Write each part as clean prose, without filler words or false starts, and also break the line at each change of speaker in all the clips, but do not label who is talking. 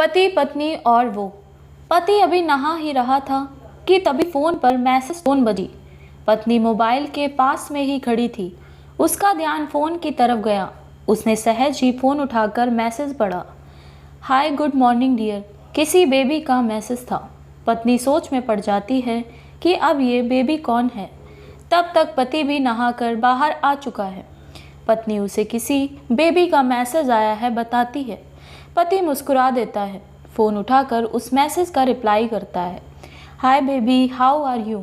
पति पत्नी और वो। पति अभी नहा ही रहा था कि तभी फोन पर मैसेज टोन बजी। पत्नी मोबाइल के पास में ही खड़ी थी। उसका ध्यान फोन की तरफ गया। उसने सहज ही फोन उठाकर मैसेज पढ़ा। Hi good morning dear. किसी बेबी का मैसेज था। पत्नी सोच में पड़ जाती है कि अब ये बेबी कौन है। तब तक पति भी नहाकर बाहर आ चुका है। पत्नी उसे किसी बेबी का मैसेज आया है बताती है। पति मुस्कुरा देता है। फ़ोन उठाकर उस मैसेज का रिप्लाई करता है, hi baby how are you,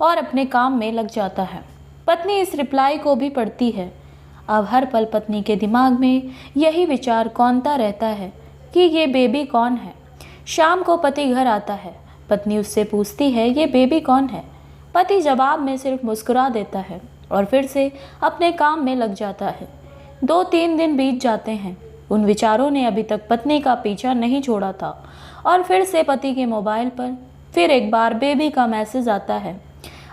और अपने काम में लग जाता है। पत्नी इस रिप्लाई को भी पढ़ती है। अब हर पल पत्नी के दिमाग में यही विचार कौंता रहता है कि ये बेबी कौन है। शाम को पति घर आता है। पत्नी उससे पूछती है, ये बेबी कौन है। पति जवाब में सिर्फ मुस्कुरा देता है और फिर से अपने काम में लग जाता है। 2-3 दिन बीत जाते हैं। उन विचारों ने अभी तक पत्नी का पीछा नहीं छोड़ा था और फिर से पति के मोबाइल पर फिर एक बार बेबी का मैसेज आता है,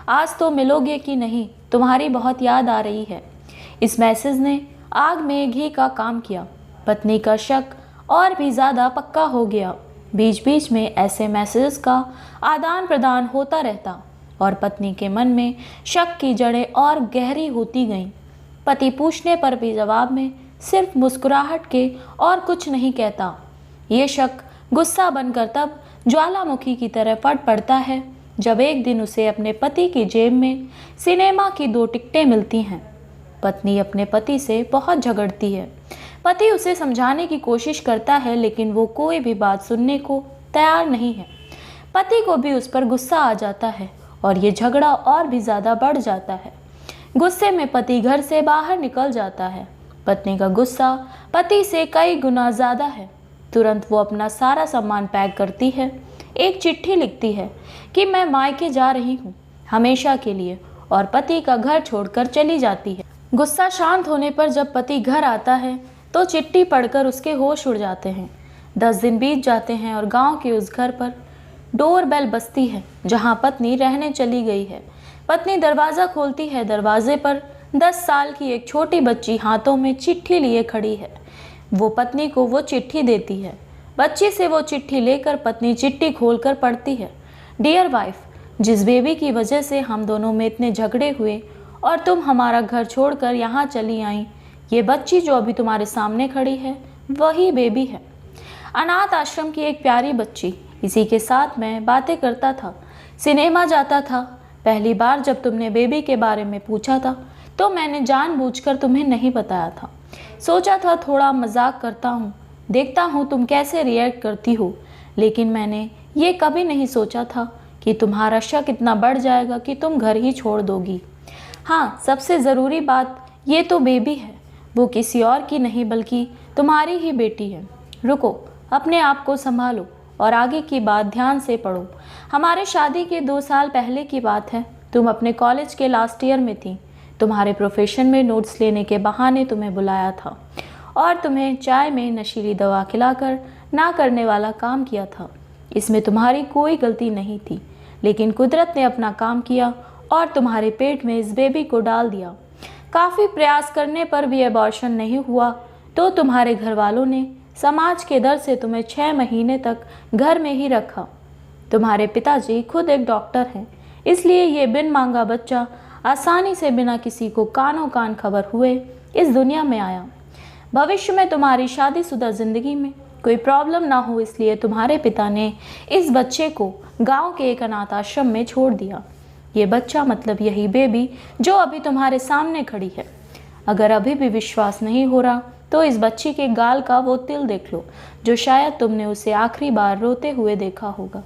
आज तो मिलोगे कि नहीं, तुम्हारी बहुत याद आ रही है। इस मैसेज ने आग में घी का काम किया। पत्नी का शक और भी ज़्यादा पक्का हो गया। बीच बीच में ऐसे मैसेज का आदान प्रदान होता रहता और पत्नी के मन में शक की जड़ें और गहरी होती गईं। पति पूछने पर भी जवाब में सिर्फ मुस्कुराहट के और कुछ नहीं कहता। ये शक गुस्सा बनकर तब ज्वालामुखी की तरह फट पड़ता है जब एक दिन उसे अपने पति की जेब में सिनेमा की 2 टिकटें मिलती हैं। पत्नी अपने पति से बहुत झगड़ती है। पति उसे समझाने की कोशिश करता है लेकिन वो कोई भी बात सुनने को तैयार नहीं है। पति को भी उस पर गुस्सा आ जाता है और ये झगड़ा और भी ज़्यादा बढ़ जाता है। गुस्से में पति घर से बाहर निकल जाता है। पत्नी का गुस्सा पति से कई गुना ज़्यादा है। तुरंत वो अपना सारा सामान पैक करती है, एक चिट्ठी लिखती है कि मैं मायके जा रही हूँ हमेशा के लिए, और पति का घर छोड़कर चली जाती है। गुस्सा शांत होने पर जब पति घर आता है तो चिट्ठी पढ़कर उसके होश उड़ जाते हैं। 10 दिन बीत जाते हैं और गांव के उस घर पर डोर बेल बजती है जहां पत्नी रहने चली गई है। पत्नी दरवाज़ा खोलती है। दरवाजे पर 10 साल की एक छोटी बच्ची हाथों में चिट्ठी लिए खड़ी है। वो पत्नी को वो चिट्ठी देती है। बच्ची से वो चिट्ठी लेकर पत्नी चिट्ठी खोलकर पढ़ती है, डियर वाइफ, जिस बेबी की वजह से हम दोनों में इतने झगड़े हुए और तुम हमारा घर छोड़कर यहाँ चली आई, ये बच्ची जो अभी तुम्हारे सामने खड़ी है वही बेबी है। अनाथ आश्रम की एक प्यारी बच्ची। इसी के साथ मैं बातें करता था, सिनेमा जाता था। पहली बार जब तुमने बेबी के बारे में पूछा था तो मैंने जानबूझकर तुम्हें नहीं बताया था। सोचा था थोड़ा मजाक करता हूँ, देखता हूँ तुम कैसे रिएक्ट करती हो, लेकिन मैंने ये कभी नहीं सोचा था कि तुम्हारा शक इतना बढ़ जाएगा कि तुम घर ही छोड़ दोगी। हाँ, सबसे ज़रूरी बात ये तो बेबी है, वो किसी और की नहीं बल्कि तुम्हारी ही बेटी है। रुको, अपने आप को संभालो और आगे की बात ध्यान से पढ़ो। हमारे शादी के 2 साल पहले की बात है। तुम अपने कॉलेज के लास्ट ईयर में थी। तुम्हारे प्रोफेशन में नोट्स लेने के बहाने तुम्हें बुलाया था और तुम्हें चाय में नशीली दवा खिलाकर ना करने वाला काम किया था। इसमें तुम्हारी कोई गलती नहीं थी, लेकिन कुदरत ने अपना काम किया और तुम्हारे पेट में इस बेबी को डाल दिया। काफ़ी प्रयास करने पर भी अबॉर्शन नहीं हुआ तो तुम्हारे घर वालों ने समाज के डर से तुम्हें 6 महीने तक घर में ही रखा। तुम्हारे पिताजी खुद एक डॉक्टर हैं, इसलिए ये बिन मांगा बच्चा आसानी से बिना किसी को कानों कान खबर हुए इस दुनिया में आया। भविष्य में तुम्हारी शादीशुदा ज़िंदगी में कोई प्रॉब्लम ना हो, इसलिए तुम्हारे पिता ने इस बच्चे को गांव के एक अनाथ आश्रम में छोड़ दिया। ये बच्चा मतलब यही बेबी जो अभी तुम्हारे सामने खड़ी है। अगर अभी भी विश्वास नहीं हो रहा तो इस बच्ची के गाल का वो तिल देख लो जो शायद तुमने उसे आखिरी बार रोते हुए देखा होगा,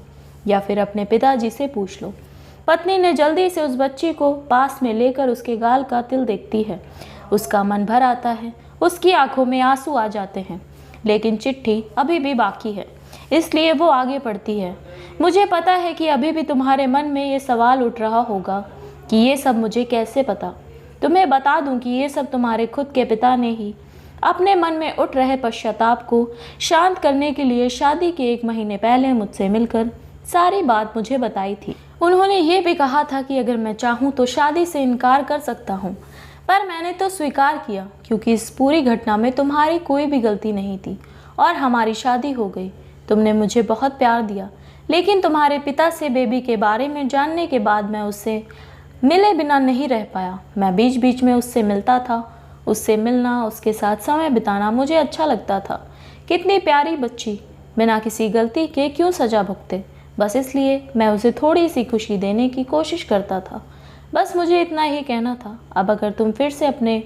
या फिर अपने पिताजी से पूछ लो। पत्नी ने जल्दी से उस बच्ची को पास में लेकर उसके गाल का तिल देखती है। उसका मन भर आता है, उसकी आंखों में आंसू आ जाते हैं, लेकिन चिट्ठी अभी भी बाकी है, इसलिए वो आगे बढ़ती है। मुझे पता है कि अभी भी तुम्हारे मन में ये सवाल उठ रहा होगा कि ये सब मुझे कैसे पता। तुम्हें बता दूं कि ये सब तुम्हारे खुद के पिता ने ही अपने मन में उठ रहे पश्चाताप को शांत करने के लिए शादी के 1 महीने पहले मुझसे मिलकर सारी बात मुझे बताई थी। उन्होंने ये भी कहा था कि अगर मैं चाहूँ तो शादी से इनकार कर सकता हूँ, पर मैंने तो स्वीकार किया क्योंकि इस पूरी घटना में तुम्हारी कोई भी गलती नहीं थी और हमारी शादी हो गई। तुमने मुझे बहुत प्यार दिया, लेकिन तुम्हारे पिता से बेबी के बारे में जानने के बाद मैं उससे मिले बिना नहीं रह पाया। मैं बीच बीच में उससे मिलता था। उससे मिलना, उसके साथ समय बिताना मुझे अच्छा लगता था। कितनी प्यारी बच्ची, बिना किसी गलती के क्यों सज़ा भुगते। बस इसलिए मैं उसे थोड़ी सी खुशी देने की कोशिश करता था। बस मुझे इतना ही कहना था। अब अगर तुम फिर से अपने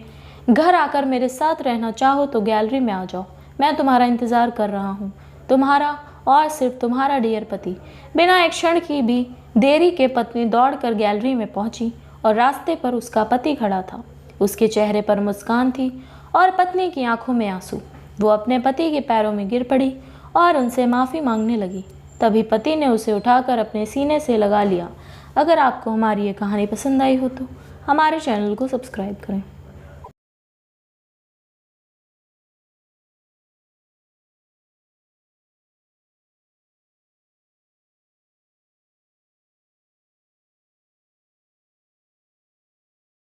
घर आकर मेरे साथ रहना चाहो तो गैलरी में आ जाओ। मैं तुम्हारा इंतज़ार कर रहा हूँ। तुम्हारा और सिर्फ तुम्हारा डियर पति। बिना एक क्षण की भी देरी के पत्नी दौड़कर गैलरी में पहुंची और रास्ते पर उसका पति खड़ा था। उसके चेहरे पर मुस्कान थी और पत्नी की आंखों में आंसू। वो अपने पति के पैरों में गिर पड़ी और उनसे माफ़ी मांगने लगी। तभी पति ने उसे उठाकर अपने सीने से लगा लिया। अगर आपको हमारी ये कहानी पसंद आई हो तो हमारे चैनल को सब्सक्राइब करें।